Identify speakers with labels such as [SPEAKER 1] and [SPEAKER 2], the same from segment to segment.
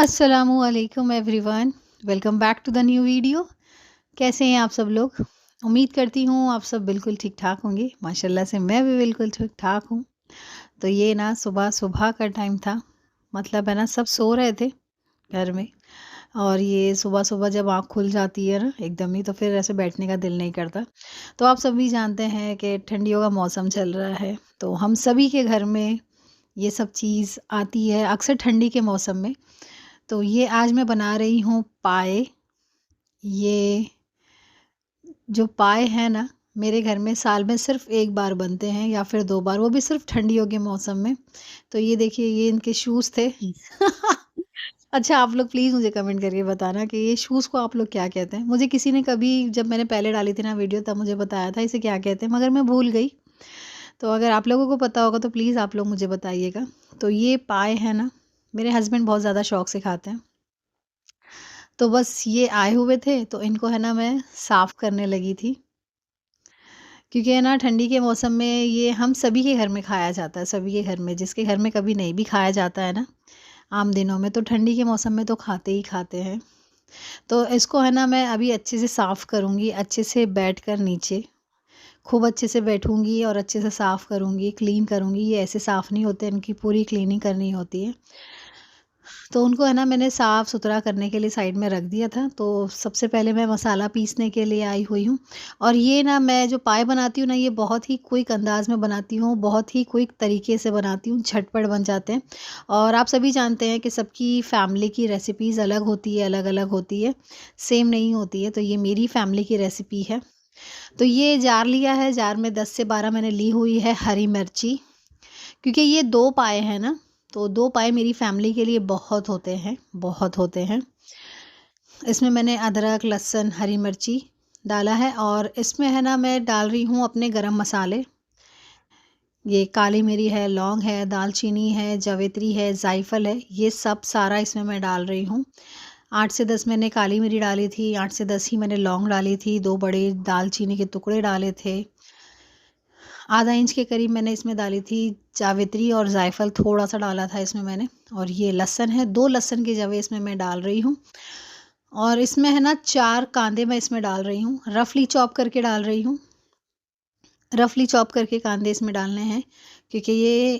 [SPEAKER 1] अस्सलामुअलैकुम everyone. Welcome back to the new video. कैसे हैं आप सब लोग? उम्मीद करती हूँ आप सब बिल्कुल ठीक ठाक होंगे। माशाल्लाह से मैं भी बिल्कुल ठीक ठाक हूँ। तो ये ना सुबह सुबह का टाइम था, मतलब है ना सब सो रहे थे घर में। और ये सुबह सुबह जब आँख खुल जाती है ना एकदम ही, तो फिर ऐसे बैठने का दिल नहीं करता। तो आप सभी जानते हैं कि ठंडियों का मौसम चल रहा है, तो हम सभी के घर में ये सब चीज़ आती है अक्सर ठंडी के मौसम में। तो ये आज मैं बना रही हूँ पाए। ये जो पाए हैं ना, मेरे घर में साल में सिर्फ़ 1 बार बनते हैं या फिर 2 बार, वो भी सिर्फ़ ठंडियों के मौसम में। तो ये देखिए, ये इनके शूज़ थे। अच्छा, आप लोग प्लीज़ मुझे कमेंट करके बताना कि ये शूज़ को आप लोग क्या कहते हैं? मुझे किसी ने कभी, जब मैंने पहले डाली थी ना वीडियो, तब मुझे बताया था इसे क्या कहते हैं, मगर मैं भूल गई। तो अगर आप लोगों को पता होगा तो प्लीज़ आप लोग मुझे बताइएगा। तो ये पाए हैं ना, मेरे हस्बैंड बहुत ज़्यादा शौक से खाते हैं। तो बस ये आए हुए थे, तो इनको है ना मैं साफ़ करने लगी थी। क्योंकि है ना ठंडी के मौसम में ये हम सभी के घर में खाया जाता है, सभी के घर में, जिसके घर में कभी नहीं भी खाया जाता है ना आम दिनों में, तो ठंडी के मौसम में तो खाते ही खाते हैं। तो इसको है ना मैं अभी अच्छे से साफ़ करूँगी, अच्छे से बैठकर नीचे, खूब अच्छे से बैठूँगी और अच्छे से साफ़ करूँगी, क्लीन करूँगी। ये ऐसे साफ़ नहीं होते, इनकी पूरी क्लीनिंग करनी होती है। तो उनको है ना मैंने साफ़-सुथरा करने के लिए साइड में रख दिया था। तो सबसे पहले मैं मसाला पीसने के लिए आई हुई हूँ। और ये ना मैं जो पाए बनाती हूँ ना, ये बहुत ही क्विक अंदाज़ में बनाती हूँ, बहुत ही क्विक तरीके से बनाती हूँ, झटपट बन जाते हैं। और आप सभी जानते हैं कि सबकी फैमिली की रेसिपीज़ अलग होती है, अलग-अलग होती है, सेम नहीं होती है। तो ये मेरी फैमिली की रेसिपी है। तो ये जार लिया है, जार में 10 से 12 मैंने ली हुई है हरी मिर्ची। क्योंकि ये 2 पाए हैं ना, तो 2 पाए मेरी फैमिली के लिए बहुत होते हैं, बहुत होते हैं। इसमें मैंने अदरक, लहसुन, हरी मिर्ची डाला है और इसमें है ना मैं डाल रही हूँ अपने गरम मसाले। ये काली मिरी है, लौंग है, दालचीनी है, जावित्री है, जायफल है, ये सब सारा इसमें मैं डाल रही हूँ। 8 से 10 मैंने काली मिरी डाली थी, 8 से 10 ही मैंने लौंग डाली थी, 2 बड़े दालचीनी के टुकड़े डाले थे। आधा इंच के करीब मैंने इसमें डाली थी जावित्री, और जायफल थोड़ा-सा डाला था इसमें मैंने। और ये लहसुन है, 2 लहसुन के जवे इसमें मैं डाल रही हूँ। और इसमें है ना 4 कांदे मैं इसमें डाल रही हूँ, रफली चॉप करके डाल रही हूँ। रफली चॉप करके कांदे इसमें डालने हैं, क्योंकि ये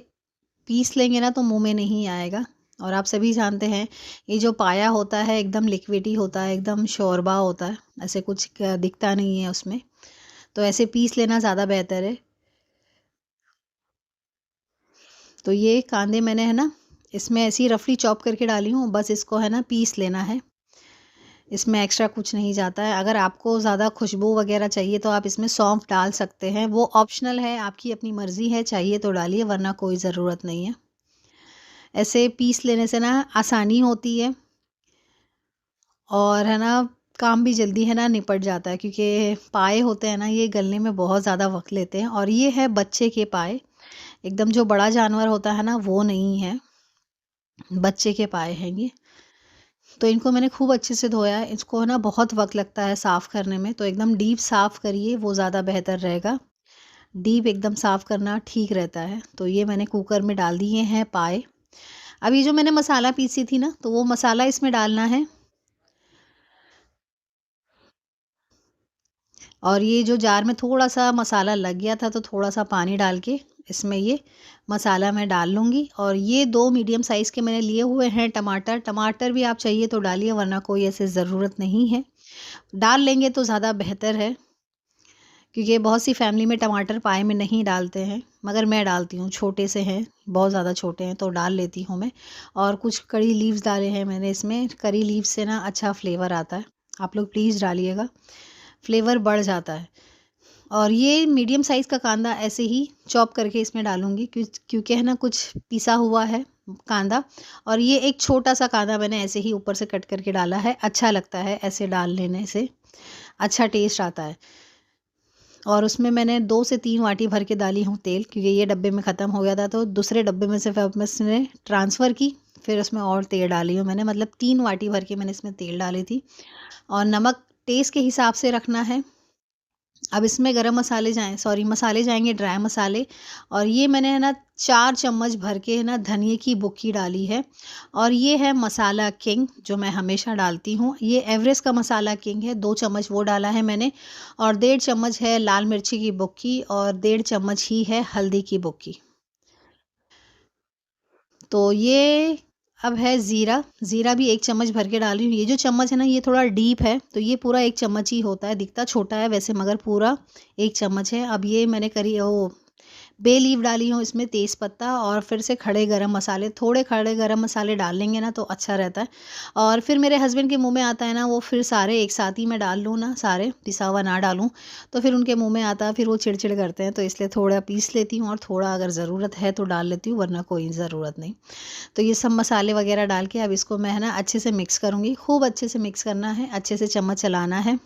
[SPEAKER 1] पीस लेंगे ना तो मुँह में नहीं आएगा। और आप सभी जानते हैं, ये जो पाया होता है एकदम लिक्विडी होता है, एकदम शोरबा होता है, ऐसे कुछ क दिखता नहीं है उसमें। तो ऐसे पीस लेना ज़्यादा बेहतर है। तो ये कांदे मैंने है ना इसमें ऐसे ही रफली चॉप करके डाली हूँ, बस इसको है ना पीस लेना है। इसमें एक्स्ट्रा कुछ नहीं जाता है। अगर आपको ज़्यादा खुशबू वगैरह चाहिए तो आप इसमें सौंफ डाल सकते हैं, वो ऑप्शनल है, आपकी अपनी मर्ज़ी है, चाहिए तो डालिए वरना कोई ज़रूरत नहीं है। ऐसे पीस लेने से ना आसानी होती है और है ना काम भी जल्दी है ना निपट जाता है, क्योंकि पाए होते हैं ना ये गलने में बहुत ज़्यादा वक़्त लेते हैं। और ये है बच्चे के पाए, एकदम जो बड़ा जानवर होता है ना वो नहीं है, बच्चे के पाए हैं ये। तो इनको मैंने खूब अच्छे से धोया है। इसको है ना बहुत वक़्त लगता है साफ़ करने में, तो एकदम डीप साफ़ करिए, वो ज़्यादा बेहतर रहेगा। डीप एकदम साफ़ करना ठीक रहता है। तो ये मैंने कुकर में डाल दिए हैं पाए। अब ये जो मैंने मसाला पीसी थी ना, तो वो मसाला इसमें डालना है। और ये जो जार में थोड़ा-सा मसाला लग गया था, तो थोड़ा-सा पानी डाल के इसमें ये मसाला मैं डाल लूँगी। और ये 2 मीडियम साइज़ के मैंने लिए हुए हैं टमाटर। टमाटर भी आप चाहिए तो डालिए, वरना कोई ऐसे ज़रूरत नहीं है। डाल लेंगे तो ज़्यादा बेहतर है, क्योंकि बहुत सी फैमिली में टमाटर पाए में नहीं डालते हैं, मगर मैं डालती हूँ। छोटे से हैं, बहुत ज़्यादा छोटे हैं तो डाल लेती हूँ मैं। और कुछ करी लीव्स डाले हैं मैंने इसमें। करी लीव्स से ना अच्छा फ्लेवर आता है, आप लोग प्लीज़ डालिएगा, फ्लेवर बढ़ जाता है। और ये मीडियम साइज़ का कांदा ऐसे ही चॉप करके इसमें डालूँगी, क्योंकि है ना कुछ पिसा हुआ है कांदा। और ये एक छोटा-सा कांदा मैंने ऐसे ही ऊपर से कट करके डाला है, अच्छा लगता है ऐसे डाल लेने से, अच्छा टेस्ट आता है। और उसमें मैंने 2 से 3 वाटी भर के डाली हूँ तेल, क्योंकि ये डब्बे में ख़त्म हो गया था, तो दूसरे डब्बे में से फिर मैं इसमें ट्रांसफ़र की, फिर उसमें और तेल डाली हूँ मैंने, मतलब 3 वाटी भर के मैंने इसमें तेल डाली थी। और नमक टेस्ट के हिसाब से रखना है। अब इसमें गरम मसाले मसाले जाएँगे ड्राई मसाले। और ये मैंने है ना 4 चम्मच भर के है ना धनिये की बुक्की डाली है। और ये है मसाला किंग जो मैं हमेशा डालती हूँ। ये एवरेस्ट का मसाला किंग है, 2 चम्मच वो डाला है मैंने। और 1.5 चम्मच है लाल मिर्ची की बुक्की और 1.5 चम्मच ही है हल्दी की बुक्की। तो ये अब है ज़ीरा, ज़ीरा भी 1 चम्मच भर के डाल रही हूँ। ये जो चम्मच है ना ये थोड़ा डीप है, तो ये पूरा 1 चम्मच ही होता है, दिखता छोटा है वैसे मगर पूरा 1 चम्मच है। अब ये मैंने करी वो बे लीफ डाली हूँ इसमें, तेज़ पत्ता और फिर से खड़े गरम मसाले, थोड़े खड़े गरम मसाले डाल लेंगे ना तो अच्छा रहता है। और फिर मेरे हस्बैंड के मुँह में आता है ना वो फिर सारे एक साथ ही मैं डाल लूँ ना, सारे पिसा हुआ ना डालूँ, तो फिर उनके मुँह में आता है, फिर वो चिड़-चिड़ करते हैं, तो इसलिए थोड़ा पीस लेती हूँ और थोड़ा अगर ज़रूरत है तो डाल लेती हूँ, वरना कोई ज़रूरत नहीं। तो ये सब मसाले वगैरह डाल के अब इसको मैं है ना अच्छे से मिक्स करूँगी, खूब अच्छे से मिक्स करना है, अच्छे से चम्मच चलाना है।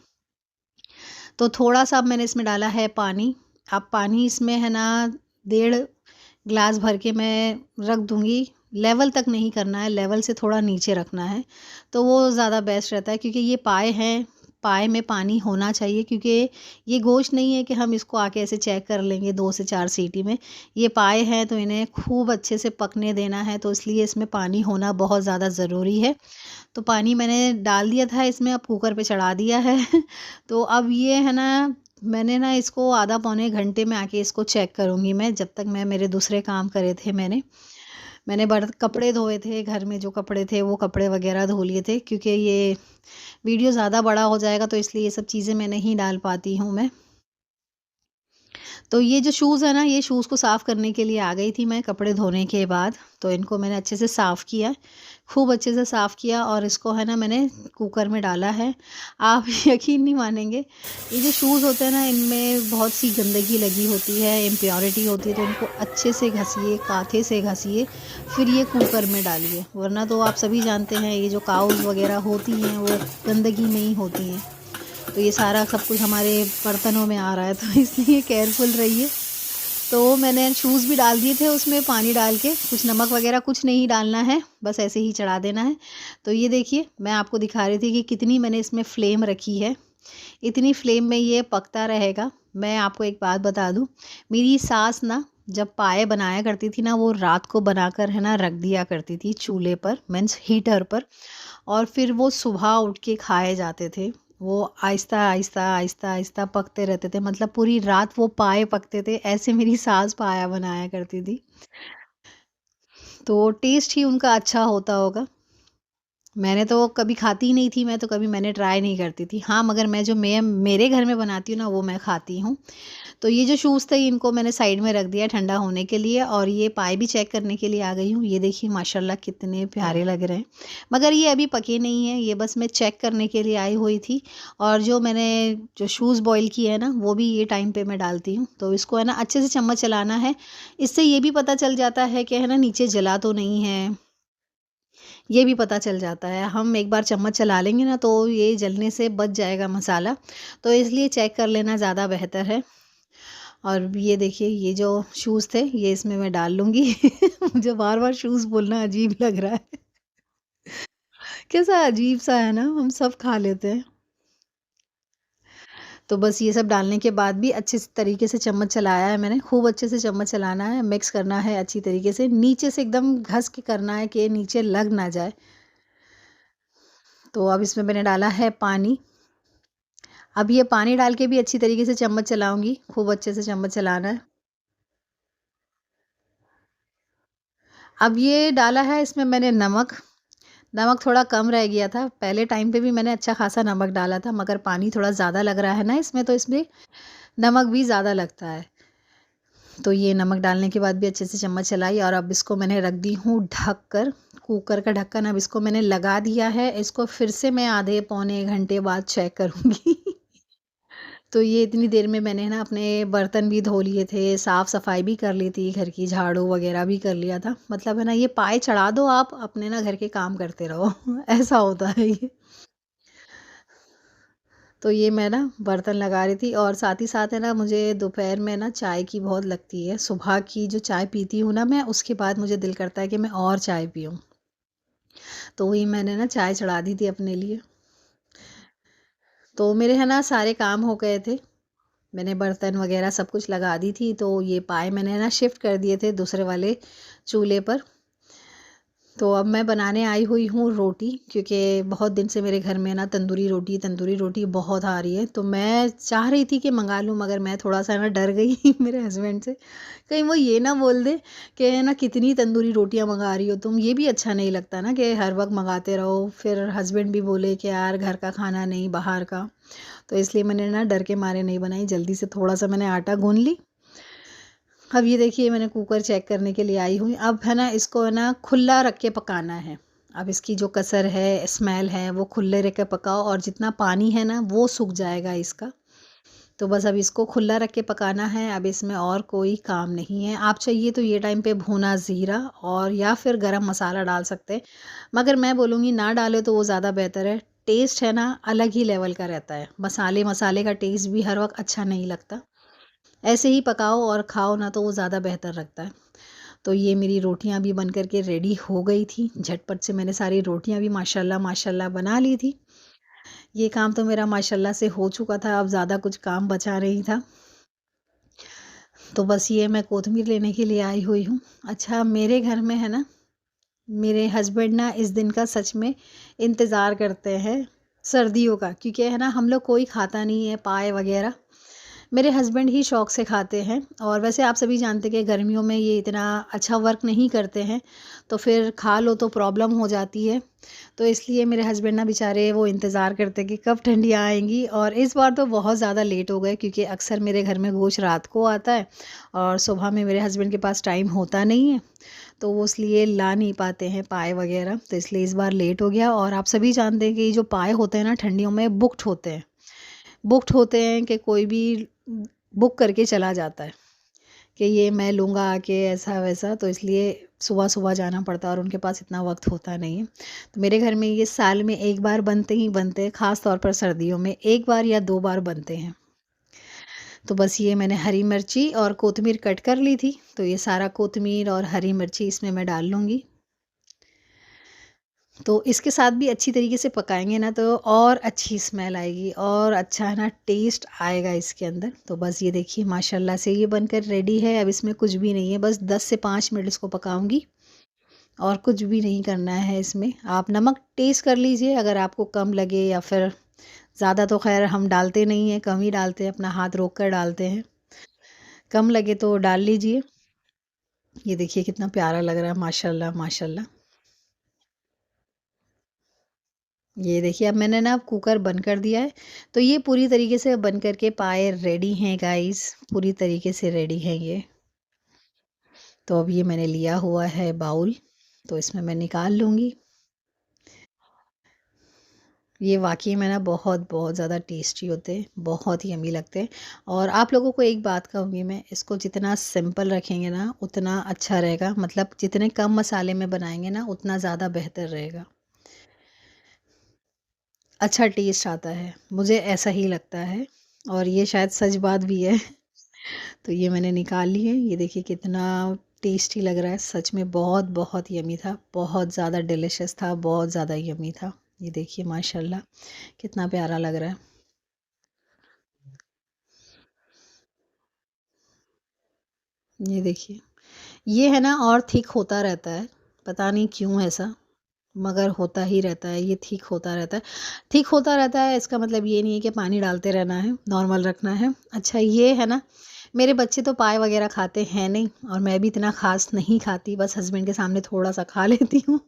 [SPEAKER 1] तो थोड़ा-सा अब मैंने इसमें डाला है पानी। अब पानी इसमें है ना 1.5 ग्लास भर के मैं रख दूँगी। लेवल तक नहीं करना है, लेवल से थोड़ा नीचे रखना है, तो वो ज़्यादा बेस्ट रहता है क्योंकि ये पाए हैं, पाए में पानी होना चाहिए क्योंकि ये गोश्त नहीं है कि हम इसको आके ऐसे चेक कर लेंगे 2 से 4 सीटी में। ये पाए हैं तो इन्हें खूब अच्छे से पकने देना है, तो इसलिए इसमें पानी होना बहुत ज़्यादा ज़रूरी है। तो पानी मैंने डाल दिया था इसमें, अब कुकर पे चढ़ा दिया है। तो अब ये है ना मैंने ना इसको आधा पौने घंटे में आके इसको चेक करूँगी मैं, जब तक मैं मेरे दूसरे काम करे थे मैंने। मैंने कपड़े धोए थे, घर में जो कपड़े थे वो कपड़े वगैरह धो लिए थे क्योंकि ये वीडियो ज़्यादा बड़ा हो जाएगा तो इसलिए ये सब चीज़ें मैं नहीं डाल पाती हूँ मैं। तो ये जो शूज़ है ना, ये शूज़ को साफ़ करने के लिए आ गई थी मैं कपड़े धोने के बाद। तो इनको मैंने अच्छे से साफ़ किया, खूब अच्छे से साफ़ किया और इसको है ना मैंने कुकर में डाला है। आप यकीन नहीं मानेंगे, ये जो शूज़ होते हैं ना इनमें बहुत सी गंदगी लगी होती है, इम्प्योरिटी होती है, तो इनको अच्छे से घसिए, काँथे से घसिए, फिर ये कुकर में डालिए। वरना तो आप सभी जानते हैं ये जो काउज़ वग़ैरह होती हैं वो गंदगी में ही होती हैं। तो ये सारा सब कुछ हमारे बर्तनों में आ रहा है तो इसलिए केयरफुल रहिए। तो मैंने शूज़ भी डाल दिए थे उसमें पानी डाल के, कुछ नमक वग़ैरह कुछ नहीं डालना है, बस ऐसे ही चढ़ा देना है। तो ये देखिए मैं आपको दिखा रही थी कि कितनी मैंने इसमें फ्लेम रखी है, इतनी फ्लेम में ये पकता रहेगा। मैं आपको एक बात बता दूँ, मेरी सास ना जब पाए बनाया करती थी ना, वो रात को बनाकर है ना रख दिया करती थी चूल्हे पर मीन्स हीटर पर और फिर वो सुबह उठ के खाए जाते थे। वो आहिस्ता-आहिस्ता, आहिस्ता-आहिस्ता पकते रहते थे मतलब पूरी रात वो पाए पकते थे, ऐसे मेरी सास पाया बनाया करती थी। तो टेस्ट ही उनका अच्छा होता होगा। मैंने तो कभी खाती ही नहीं थी, मैं तो कभी मैंने ट्राई नहीं करती थी। हाँ, मगर मैं जो मैं मेरे घर में बनाती हूँ ना, वो मैं खाती हूँ। तो ये जो शूज़ थे इनको मैंने साइड में रख दिया ठंडा होने के लिए और ये पाए भी चेक करने के लिए आ गई हूँ। ये देखिए माशाल्लाह कितने प्यारे लग रहे हैं। मगर ये अभी पके नहीं हैं, ये बस मैं चेक करने के लिए आई हुई थी और जो मैंने जो शूज़ बॉयल किए हैं ना, वो भी ये टाइम पे मैं डालती हूँ। तो इसको है ना अच्छे से चम्मच चलाना है। इससे ये भी पता चल जाता है कि है ना नीचे जला तो नहीं है, ये भी पता चल जाता है। हम एक बार चम्मच चला लेंगे ना तो ये जलने से बच जाएगा मसाला, तो इसलिए चेक कर लेना ज़्यादा बेहतर है। और ये देखिए ये जो शूज़ थे ये इसमें मैं डाल लूँगी। मुझे बार-बार शूज़ बोलना अजीब लग रहा है। कैसा अजीब-सा है ना, हम सब खा लेते हैं। तो बस ये सब डालने के बाद भी अच्छे से तरीके से चम्मच चलाया है मैंने, खूब अच्छे से चम्मच चलाना है, मिक्स करना है अच्छी तरीके से। नीचे से एकदम घस के करना है कि नीचे लग ना जाए। तो अब इसमें मैंने डाला है पानी। अब ये पानी डाल के भी अच्छी तरीके से चम्मच चलाऊँगी, खूब अच्छे से चम्मच चलाना है। अब ये डाला है इसमें मैंने नमक, नमक थोड़ा कम रह गया था, पहले टाइम पे भी मैंने अच्छा खासा नमक डाला था मगर पानी थोड़ा ज़्यादा लग रहा है ना इसमें तो इसमें नमक भी ज़्यादा लगता है। तो ये नमक डालने के बाद भी अच्छे से चम्मच चलाई और अब इसको मैंने रख दी हूँ ढक कर, कुकर का ढक्कन अब इसको मैंने लगा दिया है, इसको फिर से मैं आधे पौने घंटे बाद चेक करूँगी। तो ये इतनी देर में मैंने ना अपने बर्तन भी धो लिए थे, साफ-सफाई भी कर ली थी, घर की झाड़ू वगैरह भी कर लिया था। मतलब है ना ये पाए चढ़ा दो आप, अपने ना घर के काम करते रहो, ऐसा होता है ये। तो ये मैं ना बर्तन लगा रही थी और साथ ही साथ है ना मुझे दोपहर में ना चाय की बहुत लगती है। सुबह की जो चाय पीती हूँ ना मैं, उसके बाद मुझे दिल करता है कि मैं और चाय पीऊँ। तो वही मैंने ना चाय चढ़ा दी थी अपने लिए। तो मेरे है ना सारे काम हो गए थे। मैंने बर्तन वगैरह सब कुछ लगा दी थी, तो ये पाए मैंने ना शिफ्ट कर दिए थे दूसरे वाले चूल्हे पर। तो अब मैं बनाने आई हुई हूँ रोटी, क्योंकि बहुत दिन से मेरे घर में ना तंदूरी रोटी बहुत आ रही है। तो मैं चाह रही थी कि मंगा लूँ, मगर मैं थोड़ा सा ना डर गई मेरे हस्बैंड से, कहीं वो ये ना बोल दे कि ना कितनी तंदूरी रोटियां मंगा रही हो तुम। ये भी अच्छा नहीं लगता ना कि हर वक्त मंगाते रहो, फिर हस्बैंड भी बोले कि यार घर का खाना नहीं बाहर का। तो इसलिए मैंने ना डर के मारे नहीं बनाई, जल्दी से थोड़ा सा मैंने आटा गूंद ली। अब ये देखिए मैंने कुकर चेक करने के लिए आई हुई। अब है ना इसको है ना खुला रख के पकाना है। अब इसकी जो कसर है, स्मेल है, वो खुले रख के पकाओ, और जितना पानी है ना वो सूख जाएगा इसका। तो बस अब इसको खुला रख के पकाना है। अब इसमें और कोई काम नहीं है। आप चाहिए तो ये टाइम पे भुना ज़ीरा और या फिर गरम मसाला डाल सकते हैं, मगर मैं बोलूँगी ना डाले तो वो ज़्यादा बेहतर है। टेस्ट है ना अलग ही लेवल का रहता है, मसाले मसाले का टेस्ट भी हर वक्त अच्छा नहीं लगता। ऐसे ही पकाओ और खाओ ना तो वो ज़्यादा बेहतर लगता है। तो ये मेरी रोटियां भी बन कर के रेडी हो गई थी। झटपट से मैंने सारी रोटियां भी माशाल्लाह माशाल्लाह बना ली थी। ये काम तो मेरा माशाल्लाह से हो चुका था, अब ज़्यादा कुछ काम बचा नहीं था। तो बस ये मैं कोतमीर लेने के लिए आई हुई हूँ। अच्छा, मेरे घर में है ना, मेरे हस्बैंड ना इस दिन का सच में इंतज़ार करते हैं, सर्दियों का, क्योंकि है ना हम लोग कोई खाता नहीं है पाए वगैरह। मेरे हस्बैंड ही शौक से खाते हैं, और वैसे आप सभी जानते हैं कि गर्मियों में ये इतना अच्छा वर्क नहीं करते हैं, तो फिर खा लो तो प्रॉब्लम हो जाती है। तो इसलिए मेरे हस्बैंड ना बेचारे वो इंतज़ार करते कि कब ठंडियाँ आएंगी। और इस बार तो बहुत ज़्यादा लेट हो गए, क्योंकि अक्सर मेरे घर में गोश्त रात को आता है और सुबह में मेरे हस्बैंड के पास टाइम होता नहीं है, तो वो इसलिए ला नहीं पाते हैं पाए वगैरह। तो इसलिए इस बार लेट हो गया। और आप सभी जानते हैं कि ये जो पाए होते हैं ना ठंडियों में बुकड होते हैं कि कोई भी बुक करके चला जाता है कि ये मैं लूँगा आके ऐसा वैसा। तो इसलिए सुबह सुबह जाना पड़ता है और उनके पास इतना वक्त होता नहीं है। तो मेरे घर में ये साल में एक बार बनते ही बनते हैं, ख़ास तौर पर सर्दियों में एक बार या दो बार बनते हैं। तो बस ये मैंने हरी मिर्ची और कोतमीर कट कर ली थी, तो ये सारा कोतमीर और हरी मिर्ची इसमें मैं डाल लूँगी। तो इसके साथ भी अच्छी तरीके से पकाएंगे ना तो और अच्छी स्मेल आएगी और अच्छा है ना टेस्ट आएगा इसके अंदर। तो बस ये देखिए माशाल्लाह से ये बनकर रेडी है। अब इसमें कुछ भी नहीं है, बस 10 से 5 मिनट इसको पकाऊंगी और कुछ भी नहीं करना है इसमें। आप नमक टेस्ट कर लीजिए, अगर आपको कम लगे या फिर ज़्यादा, तो खैर हम डालते नहीं हैं, कम ही डालते हैं, अपना हाथ रोक कर डालते हैं। कम लगे तो डाल लीजिए। ये देखिए कितना प्यारा लग रहा है, माशाल्लाह माशाल्लाह। ये देखिए अब मैंने ना कुकर बंद कर दिया है। तो ये पूरी तरीके से बन करके पाए रेडी हैं गाइस, पूरी तरीके से रेडी हैं ये। तो अब ये मैंने लिया हुआ है बाउल, तो इसमें मैं निकाल लूँगी। ये वाकई में ना बहुत बहुत ज़्यादा टेस्टी होते हैं, बहुत ही यम्मी लगते हैं। और आप लोगों को एक बात कहूँगी मैं, इसको जितना सिंपल रखेंगे ना उतना अच्छा रहेगा, मतलब जितने कम मसाले में बनाएंगे ना उतना ज़्यादा बेहतर रहेगा, अच्छा टेस्ट आता है, मुझे ऐसा ही लगता है। और ये शायद सच बात भी है। तो ये मैंने निकाल ली है। ये देखिए कितना टेस्टी लग रहा है, सच में बहुत बहुत यमी था, बहुत ज़्यादा डिलिशियस था, बहुत ज़्यादा यमी था। ये देखिए माशाल्लाह कितना प्यारा लग रहा है। ये देखिए, ये है ना और थिक होता रहता है, पता नहीं क्यों ऐसा, मगर होता ही रहता है, ये थिक होता रहता है। थिक होता रहता है इसका मतलब ये नहीं है कि पानी डालते रहना है, नॉर्मल रखना है। अच्छा ये है ना, मेरे बच्चे तो पाए वगैरह खाते हैं नहीं, और मैं भी इतना ख़ास नहीं खाती, बस हस्बैंड के सामने थोड़ा-सा खा लेती हूँ।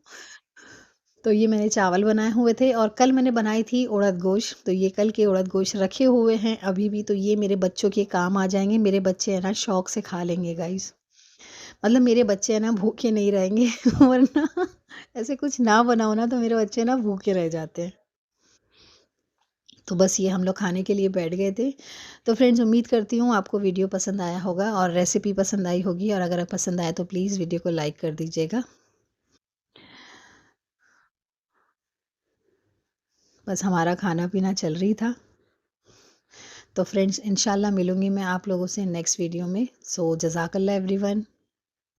[SPEAKER 1] तो ये मैंने चावल बनाए हुए थे, और कल मैंने बनाई थी उड़द गोश्त, तो ये कल के उड़द गोश्त रखे हुए हैं अभी भी, तो ये मेरे बच्चों के काम आ जाएँगे। मेरे बच्चे है ना शौक से खा लेंगे गाइस। मतलब मेरे बच्चे है ना भूखे नहीं रहेंगे वरना ऐसे कुछ ना बनाओ ना तो मेरे बच्चे ना भूखे रह जाते हैं। तो बस ये हम लोग खाने के लिए बैठ गए थे। तो फ्रेंड्स उम्मीद करती हूँ आपको वीडियो पसंद आया होगा और रेसिपी पसंद आई होगी, और अगर पसंद आए तो प्लीज़ वीडियो को लाइक कर दीजिएगा। बस हमारा खाना पीना चल रही था। तो फ्रेंड्स इंशाल्लाह मिलूँगी मैं आप लोगों से नेक्स्ट वीडियो में। सो जज़ाकल्लाह एवरीवन।